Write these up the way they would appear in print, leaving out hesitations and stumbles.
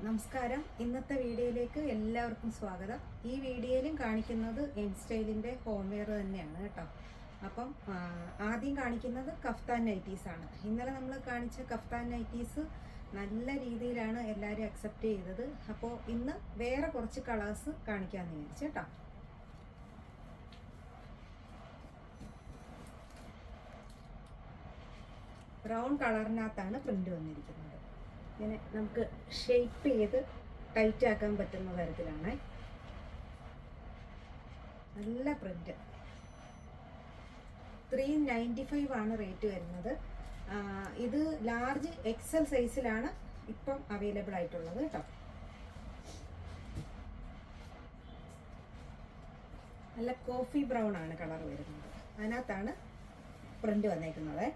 നമസ്കാരം. ഇന്നത്തെ വീഡിയോയിലേക്ക് എല്ലാവർക്കും സ്വാഗതം. ഈ വീഡിയോയിലും കാണിക്കുന്നത് എൻ സ്റ്റൈലിൻ്റെ ഹോം വെയർ തന്നെയാണ് കേട്ടോ. അപ്പം ആദ്യം കാണിക്കുന്നത് കഫ്താൻ നൈറ്റീസ് ആണ്. ഇന്നലെ നമ്മൾ കാണിച്ച കഫ്താൻ നൈറ്റീസ് നല്ല രീതിയിലാണ് എല്ലാവരും അക്സെപ്റ്റ് ചെയ്തത്. അപ്പോൾ ഇന്ന് വേറെ കുറച്ച് കളേഴ്സ് കാണിക്കാമെന്ന് വിചാരിച്ചു കേട്ടോ. ബ്രൗൺ കളറിനകത്താണ് പ്രിൻ്റ് വന്നിരിക്കുന്നത്. ഇങ്ങനെ നമുക്ക് ഷേപ്പ് ചെയ്ത് ടൈറ്റ് ആക്കാൻ പറ്റുന്ന തരത്തിലാണ്. നല്ല പ്രിന്റ്. 395 ആണ് റേറ്റ് വരുന്നത്. ഇത് ലാർജ് എക്സൽ സൈസിലാണ് ഇപ്പം അവൈലബിൾ ആയിട്ടുള്ളത് കേട്ടോ. നല്ല കോഫി ബ്രൗൺ ആണ് കളർ വരുന്നത്. അതിനകത്താണ് പ്രിന്റ് വന്നേക്കുന്നത്.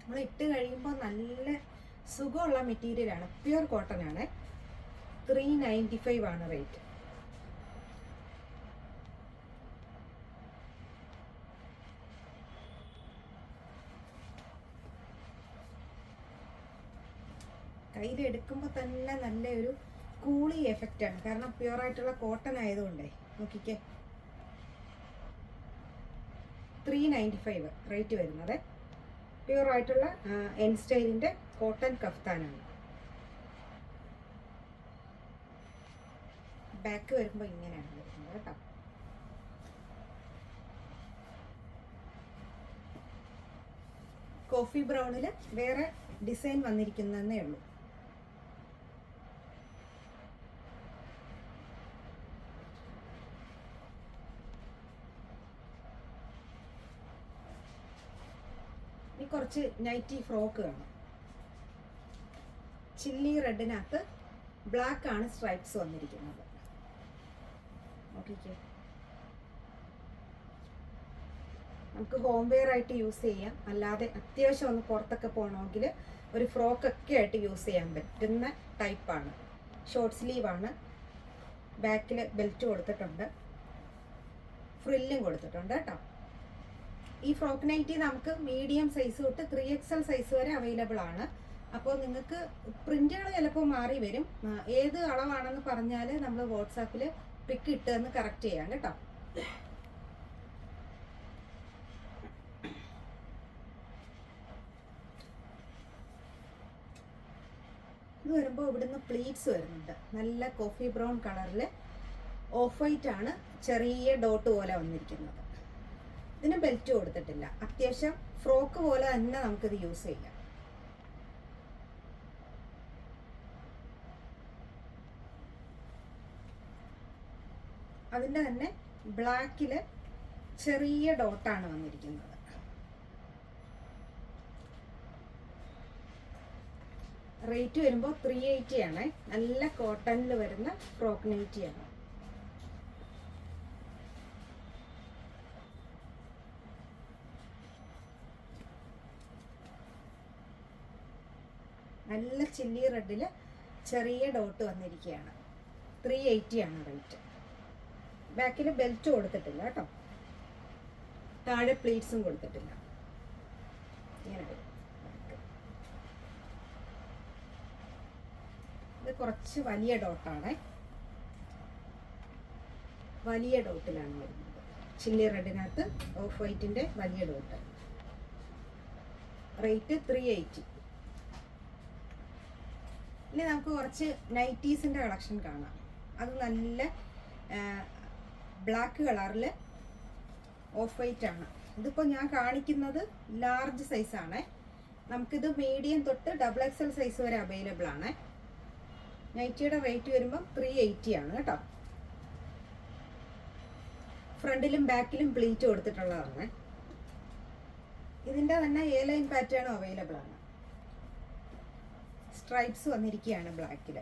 നമ്മൾ ഇട്ട് കഴിയുമ്പോൾ നല്ല സുഖമുള്ള മെറ്റീരിയലാണ്. പ്യുർ കോട്ടൺ ആണ്. 395 ആണ് റേറ്റ്. കയ്യിലെടുക്കുമ്പോൾ തന്നെ നല്ലൊരു കൂളി എഫക്റ്റ് ആണ്. കാരണം പ്യുർ ആയിട്ടുള്ള കോട്ടൺ ആയതുകൊണ്ടേ. നോക്കിക്കേ, 395 റേറ്റ് വരുന്നത്. പ്യുർ ആയിട്ടുള്ള എൻ സ്റ്റൈലിൻ്റെ കോട്ടൺ കഫ്താനാണ്. ബാക്ക് വരുമ്പോൾ ഇങ്ങനെയാണ് വരുന്നത് കേട്ടോ. കോഫി ബ്രൗണിൽ വേറെ ഡിസൈൻ വന്നിരിക്കുന്നതേ ഉള്ളൂ. ഇനി കുറച്ച് നൈറ്റി ഫ്രോക്ക് കാണും. ചില്ലി റെഡിനകത്ത് ബ്ലാക്ക് ആണ് സ്ട്രൈപ്സ് വന്നിരിക്കുന്നത്. നോക്കിക്കേ, നമുക്ക് ഹോം വെയർ ആയിട്ട് യൂസ് ചെയ്യാം. അല്ലാതെ അത്യാവശ്യം ഒന്ന് പുറത്തൊക്കെ പോകണമെങ്കിൽ ഒരു ഫ്രോക്കൊക്കെ ആയിട്ട് യൂസ് ചെയ്യാൻ പറ്റുന്ന ടൈപ്പാണ്. ഷോർട്ട് സ്ലീവാണ്. ബാക്കിൽ ബെൽറ്റ് കൊടുത്തിട്ടുണ്ട്, ഫ്രില്ലും കൊടുത്തിട്ടുണ്ട് കേട്ടോ. ഈ ഫ്രോക്ക് നൈറ്റി നമുക്ക് മീഡിയം സൈസ് തൊട്ട് 3XL സൈസ് വരെ അവൈലബിൾ ആണ്. അപ്പോൾ നിങ്ങൾക്ക് പ്രിന്റുകൾ ചിലപ്പോൾ മാറി വരും. ഏത് അളവാണെന്ന് പറഞ്ഞാൽ നമ്മൾ വാട്സാപ്പിൽ പിക്ക് ഇട്ടെന്ന് കറക്റ്റ് ചെയ്യാം കേട്ടോ. ഇത് വരുമ്പോൾ ഇവിടുന്ന് പ്ലീറ്റ്സ് വരുന്നുണ്ട്. നല്ല കോഫി ബ്രൗൺ കളറിൽ ഓഫ് വൈറ്റ് ആണ് ചെറിയ ഡോട്ട് പോലെ വന്നിരിക്കുന്നത്. ഇതിന് ബെൽറ്റ് കൊടുത്തിട്ടില്ല. അത്യാവശ്യം ഫ്രോക്ക് പോലെ തന്നെ നമുക്കിത് യൂസ് ചെയ്യാം. അതിൻ്റെ തന്നെ ബ്ലാക്കിൽ ചെറിയ ഡോട്ടാണ് വന്നിരിക്കുന്നത്. റേറ്റ് വരുമ്പോൾ 380 ആണ്. നല്ല കോട്ടണിൽ വരുന്ന ഫ്രോക്ക് നൈറ്റിയാണ്. നല്ല ചില്ലി റെഡിൽ ചെറിയ ഡോട്ട് വന്നിരിക്കുകയാണ്. 380 ആണ് റേറ്റ്. ബാക്കിൽ ബെൽറ്റ് കൊടുത്തിട്ടില്ല കേട്ടോ. താഴെ പ്ലീറ്റ്സും കൊടുത്തിട്ടില്ല. ഇങ്ങനെ വരും. ഇത് കുറച്ച് വലിയ ഡോട്ടാണ്. വലിയ ഡോട്ടിലാണ് വരുന്നത്. ചില്ലി റെഡിനകത്ത് ഓഫ് വൈറ്റിൻ്റെ വലിയ ഡോട്ട്. റേറ്റ് 380. ഇനി നമുക്ക് കുറച്ച് നൈറ്റീസിൻ്റെ കളക്ഷൻ കാണാം. അത് നല്ല ബ്ലാക്ക് കളറിൽ ഓഫ് വൈറ്റ് ആണ്. ഇതിപ്പോൾ ഞാൻ കാണിക്കുന്നത് ലാർജ് സൈസാണ്. നമുക്കിത് മീഡിയം തൊട്ട് XXL സൈസ് വരെ അവൈലബിൾ ആണ്. നൈറ്റിയുടെ റേറ്റ് വരുമ്പം 380 ആണ് കേട്ടോ. ഫ്രണ്ടിലും ബാക്കിലും പ്ലീറ്റ് കൊടുത്തിട്ടുള്ളതാണ്. ഇതിൻ്റെ തന്നെ എ ലൈൻ പാറ്റേണും അവൈലബിൾ ആണ്. സ്ട്രൈപ്സ് വന്നിരിക്കുകയാണ് ബ്ലാക്കിൽ.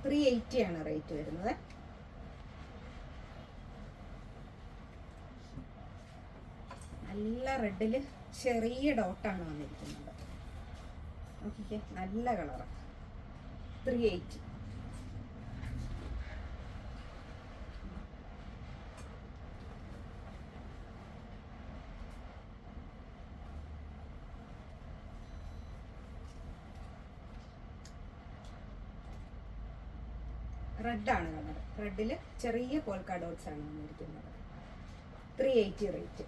$380 ആണ് റേറ്റ് വരുന്നത്. നല്ല റെഡിൽ ചെറിയ ഡോട്ടാണ് വന്നിരിക്കുന്നത്. നോക്കിക്കേ, നല്ല കളറാണ്. 380. റെഡാണ് കളർ. റെഡിൽ ചെറിയ പോൾക്ക ഡോട്ട്സ് ആണ് വന്നിരിക്കുന്നത്. 380 റേറ്റ്.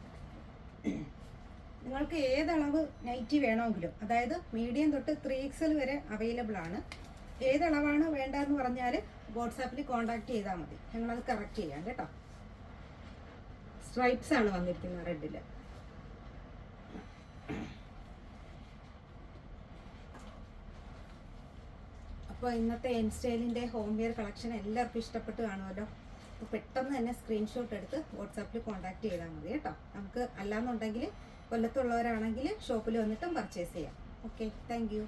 നിങ്ങൾക്ക് ഏതളവ് നൈറ്റി വേണമെങ്കിലും, അതായത് മീഡിയം തൊട്ട് 3XL വരെ അവൈലബിൾ ആണ്. ഏതളവാണ് വേണ്ടതെന്ന് പറഞ്ഞാൽ വാട്സാപ്പിൽ കോൺടാക്ട് ചെയ്താൽ മതി, ഞങ്ങളത് കറക്റ്റ് ചെയ്യാം കേട്ടോ. സ്ട്രൈപ്സ് ആണ് വന്നിരിക്കുന്നത് റെഡിൽ. അപ്പോൾ ഇന്നത്തെ എൻ സ്റ്റൈലിൻ്റെ ഹോം വെയർ കളക്ഷൻ എല്ലാവർക്കും ഇഷ്ടപ്പെട്ട് കാണുമല്ലോ. അപ്പോൾ പെട്ടെന്ന് തന്നെ സ്ക്രീൻഷോട്ട് എടുത്ത് വാട്സാപ്പിൽ കോൺടാക്ട് ചെയ്താൽ മതി കേട്ടോ. നമുക്ക് അല്ലാന്നുണ്ടെങ്കിൽ കൊല്ലത്തുള്ളവരാണെങ്കിൽ ഷോപ്പിൽ വന്നിട്ടും പർച്ചേസ് ചെയ്യാം. Okay, thank you.